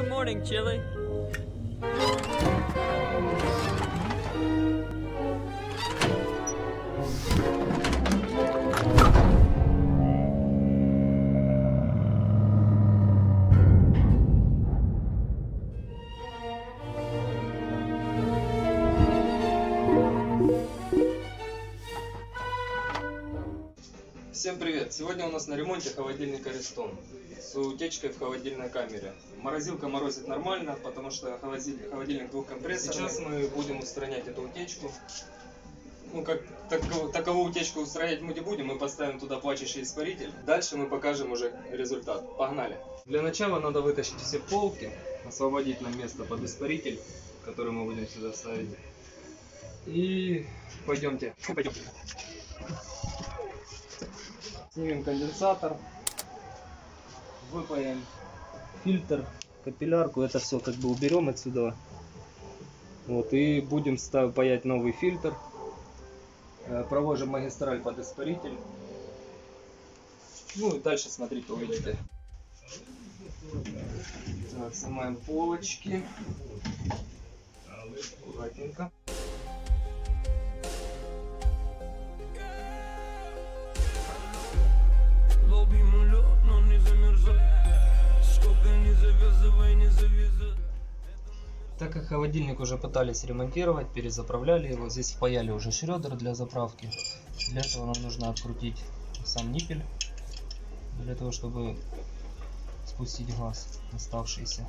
good morning, Chili. Всем привет! Сегодня у нас на ремонте холодильник Ariston с утечкой в холодильной камере. Морозилка морозит нормально, потому что холодильник двухкомпрессорный. Сейчас мы будем устранять эту утечку. Ну, как таковую утечку устранять мы не будем, мы поставим туда плавящий испаритель. Дальше мы покажем уже результат. Погнали! Для начала надо вытащить все полки, освободить нам место под испаритель, который мы будем сюда ставить. И пойдемте. Снимем конденсатор, выпаем фильтр, капиллярку, это все как бы уберем отсюда. Вот, и будем паять новый фильтр. Проложим магистраль под испаритель. Ну и дальше смотрите, увидите. Так, снимаем полочки. Аккуратненько. Так как холодильник уже пытались ремонтировать, перезаправляли его, здесь впаяли уже шредер для заправки. Для этого нам нужно открутить сам ниппель, для того чтобы спустить газ оставшийся.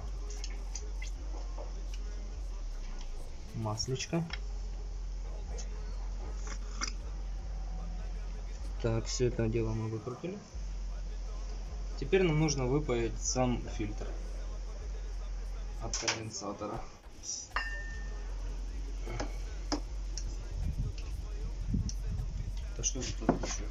Маслечко. Так, все это дело мы выкрутили. Теперь нам нужно выпаять сам фильтр от конденсатора. Да что это тут еще?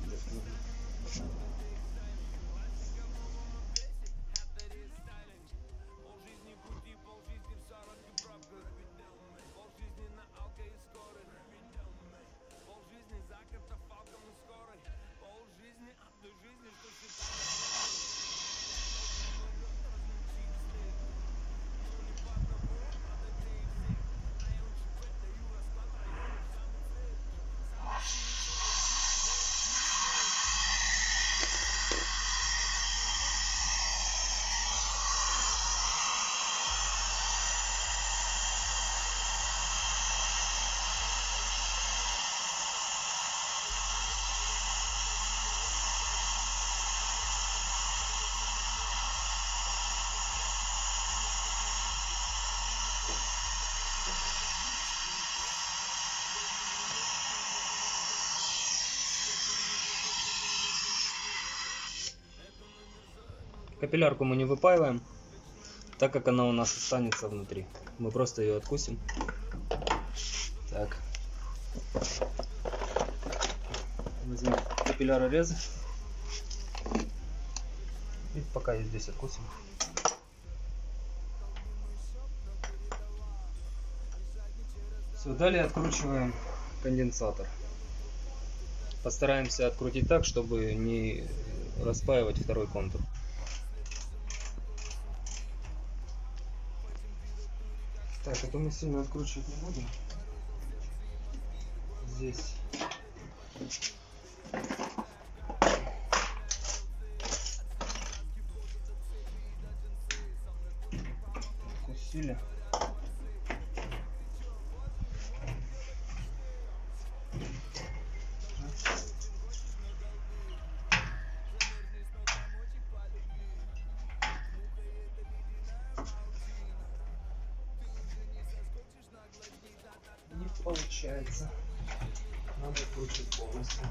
Капиллярку мы не выпаиваем, так как она у нас останется внутри. Мы просто ее откусим. Так. Возьмем капиллярорез. И пока ее здесь откусим. Все, далее откручиваем конденсатор. Постараемся открутить так, чтобы не распаивать второй контур. Так, это мы сильно откручивать не будем. Здесь откусили. Не получается. Надо крутить полностью.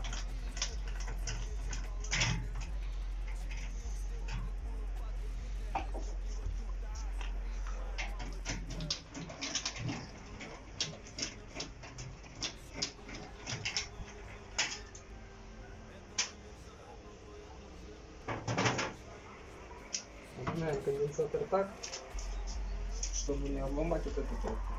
Поднимаем конденсатор так, чтобы не обломать вот эту трубку.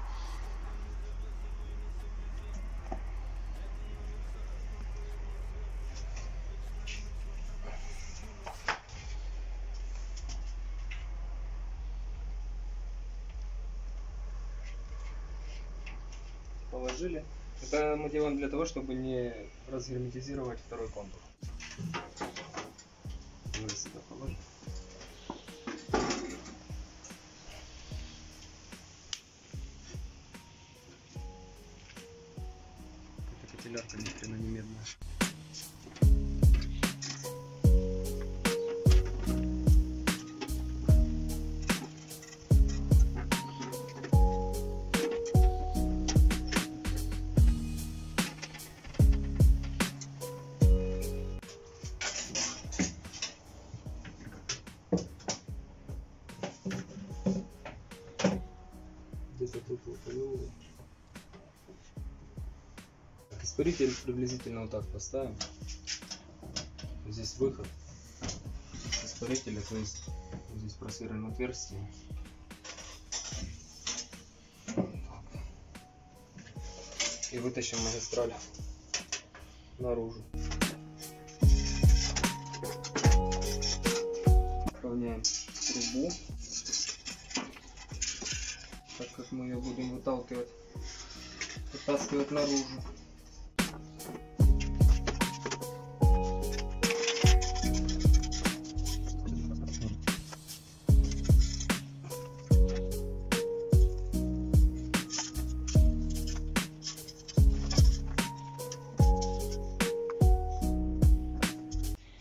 положили. Это мы делаем для того, чтобы не разгерметизировать второй контур. Мы сюда положим. Эта капиллярка ни хрена не медная. Где-то тут вот повело. Испаритель приблизительно вот так поставим. Здесь выход с испарителя, то есть здесь просверлено отверстие. И вытащим магистраль наружу. Равняем трубу, так как мы ее будем вытаскивать наружу.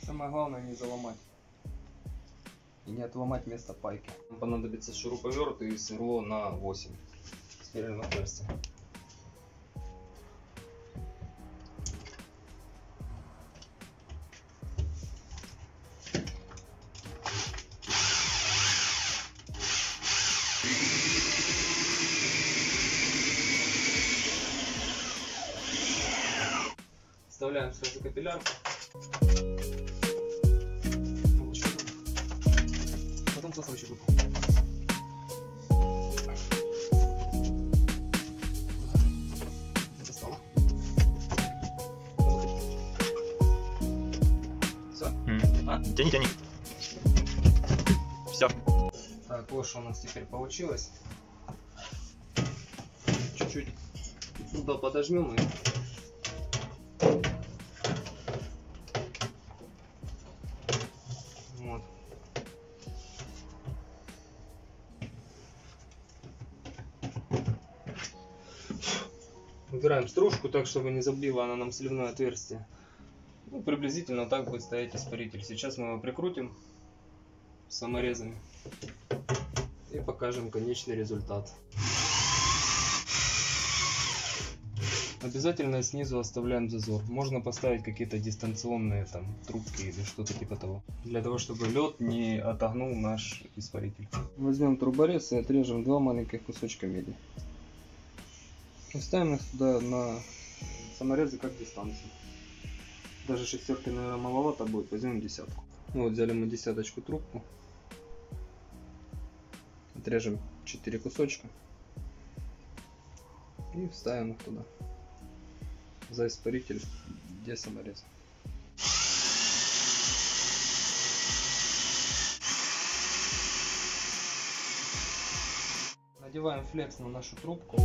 Самое главное не заломать и не отломать место пайки. Нам понадобится шуруповерт и сверло на 8 сверлильных отверстий. Вставляем сразу капиллярку. Потом засовывающую группу. Достала. Все? Тяни. Все. Так, вот что у нас теперь получилось. Чуть-чуть туда подожмем и вот. Убираем стружку так, чтобы не заблила она нам сливное отверстие. Ну, приблизительно так будет стоять испаритель. Сейчас мы его прикрутим саморезами и покажем конечный результат. Обязательно снизу оставляем зазор. Можно поставить какие-то дистанционные там трубки или что-то типа того, для того чтобы лед не отогнул наш испаритель. Возьмем труборез и отрежем 2 маленьких кусочка меди. И ставим их туда на саморезы как дистанцию. Даже шестерки, наверное, маловато будет. Возьмем десятку. Вот взяли мы десяточку трубку. Отрежем 4 кусочка и вставим их туда. За испаритель, где саморез. Надеваем флекс на нашу трубку.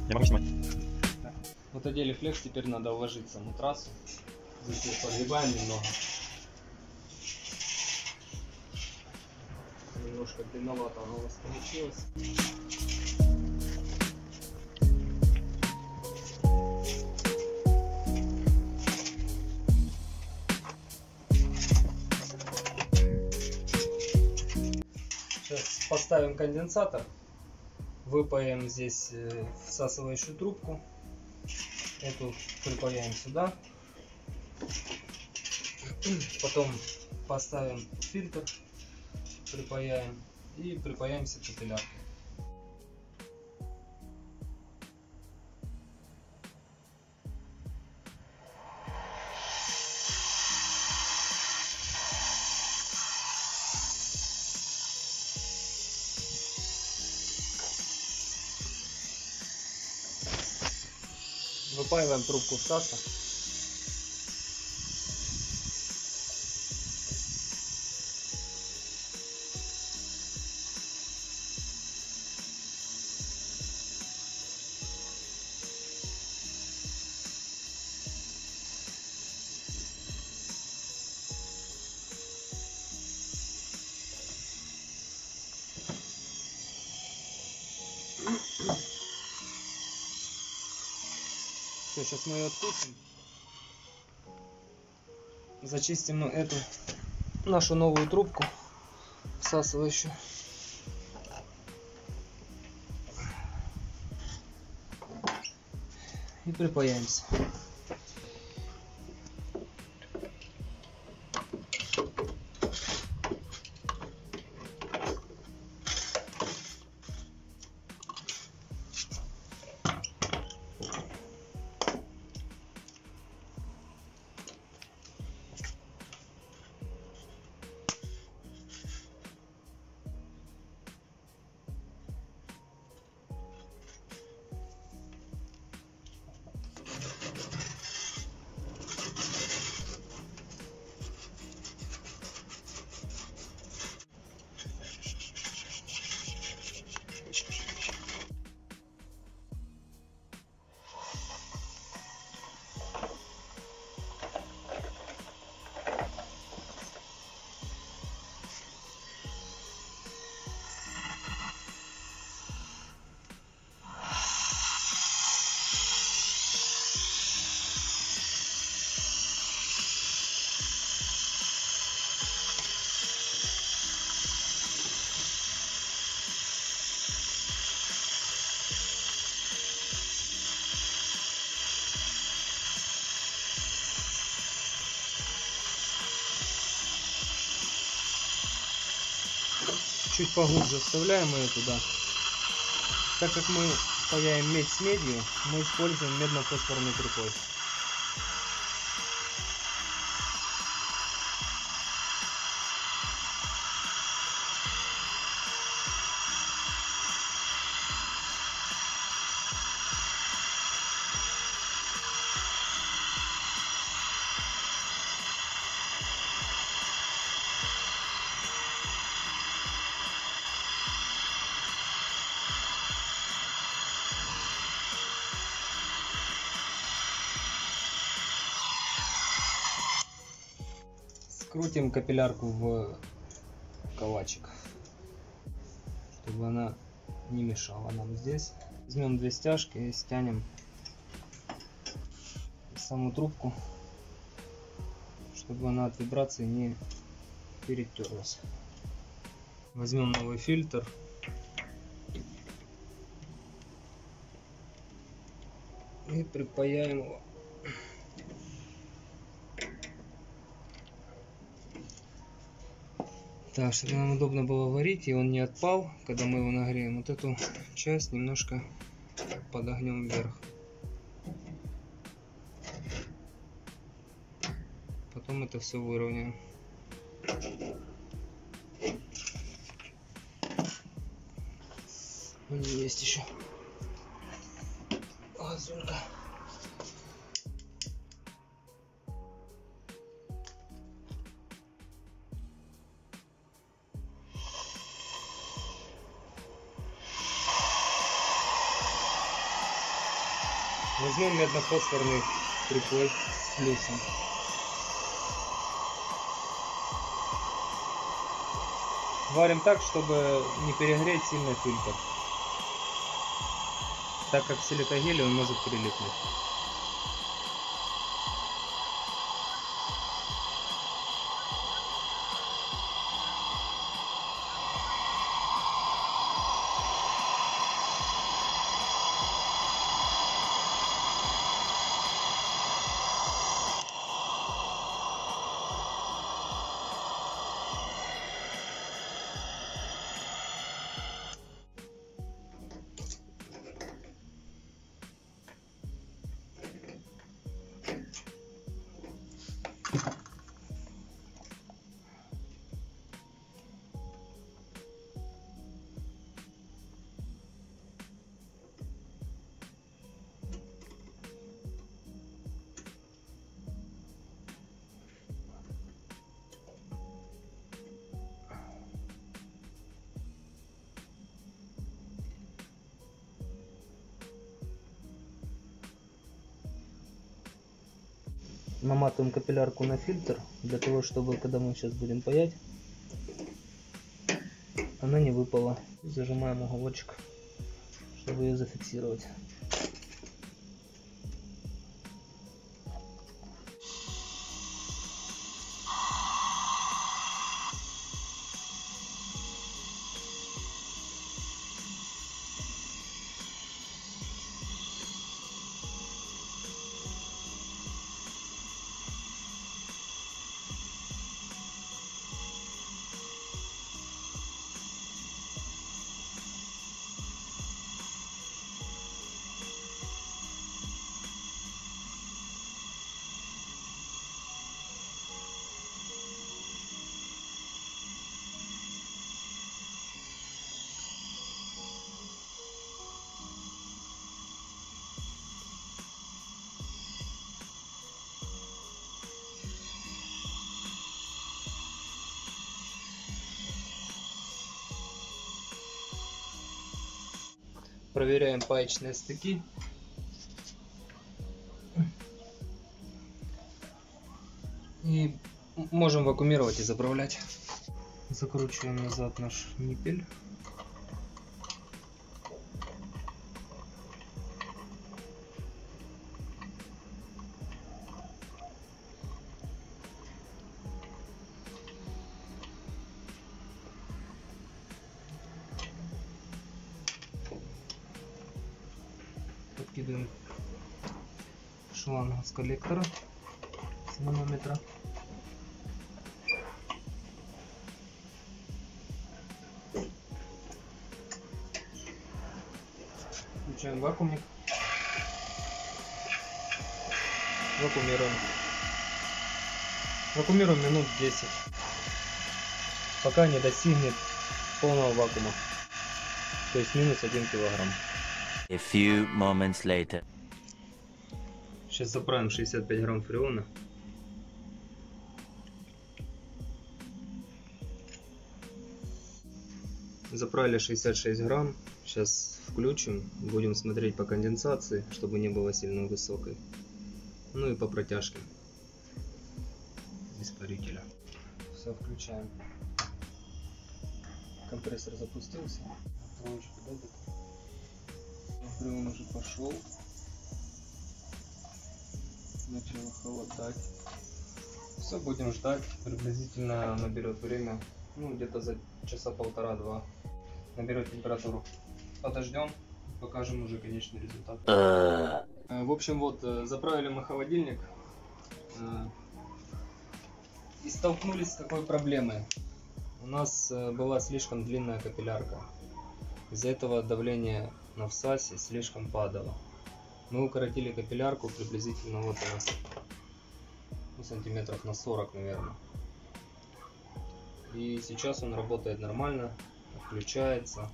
Я могу снимать. Вот одели флекс, теперь надо уложиться на трассу. Здесь подгибаем немного. Немножко длинновато оно у нас получилось. Сейчас поставим конденсатор. Выпаем здесь всасывающую трубку. Эту припаяем сюда. Потом поставим фильтр, припаяем и припаяемся к капиллярке. Впаиваем трубку всасывателя. Все, сейчас мы ее открутим. Зачистим эту нашу новую трубку всасывающую. И припаяемся. Чуть поглубже вставляем ее туда. Так как мы паяем медь с медью, мы используем медно-фосфорный припой. Крутим капиллярку в ковачек, чтобы она не мешала нам здесь. Возьмем две стяжки и стянем саму трубку, чтобы она от вибрации не перетерлась. Возьмем новый фильтр. И припаяем его. Так, чтобы нам удобно было варить и он не отпал, когда мы его нагреем, вот эту часть немножко подогнем вверх. Потом это все выровняем. Есть еще лазурка. Возьмем медно-фосфорный припой с плюсом. Варим так, чтобы не перегреть сильно фильтр, так как силикагель он может прилипнуть. наматываем капиллярку на фильтр, для того, чтобы, когда мы сейчас будем паять, она не выпала. Зажимаем уголочек, чтобы ее зафиксировать. Проверяем паечные стыки. И можем вакуумировать и заправлять. Закручиваем назад наш ниппель. Подкидываем шланг с коллектора, с манометра. Включаем вакуумник. Вакуумируем. Вакуумируем минут 10, пока не достигнет полного вакуума, то есть минус 1 килограмм. A few moments later. Сейчас заправим 65 грамм фреона. Заправили 66 грамм. Сейчас включим. Будем смотреть по конденсации, чтобы не было сильно высокой. Ну и по протяжке испарителя. Все, включаем. Компрессор запустился. Фреон уже пошел. Начало холодать. Все, будем ждать. Приблизительно наберет время. Ну, где-то за часа полтора-два. Наберет температуру. Подождем. Покажем уже конечный результат. В общем, вот, заправили мы холодильник. И столкнулись с такой проблемой. У нас была слишком длинная капиллярка. Из-за этого давление на всасе слишком падало. Мы укоротили капиллярку приблизительно вот у нас, ну, сантиметров на 40, наверное. И сейчас он работает нормально, включается.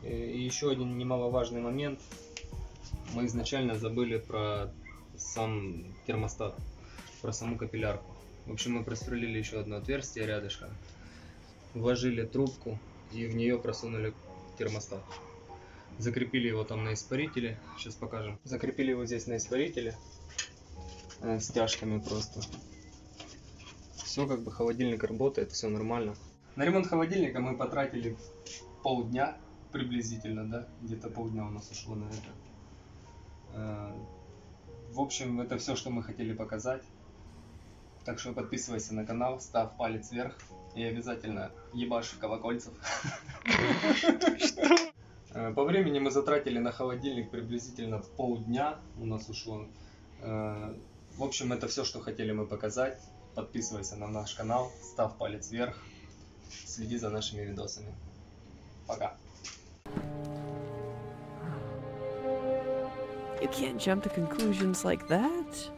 И еще один немаловажный момент. Мы изначально забыли про сам термостат, про саму капиллярку. В общем, мы просверлили еще одно отверстие рядышком, вложили трубку и в нее просунули термостат. Закрепили его там на испарителе, сейчас покажем. Закрепили его здесь на испарителе, стяжками просто. Все, как бы холодильник работает, все нормально. На ремонт холодильника мы потратили полдня приблизительно, да, где-то полдня у нас ушло на это. В общем, это все, что мы хотели показать. Так что подписывайся на канал, ставь палец вверх и обязательно ебашь в колокольцев. По времени мы затратили на холодильник приблизительно полдня у нас ушло. В общем, это все, что хотели мы показать. Подписывайся на наш канал, ставь палец вверх, следи за нашими видосами. Пока. You can't jump to conclusions like that.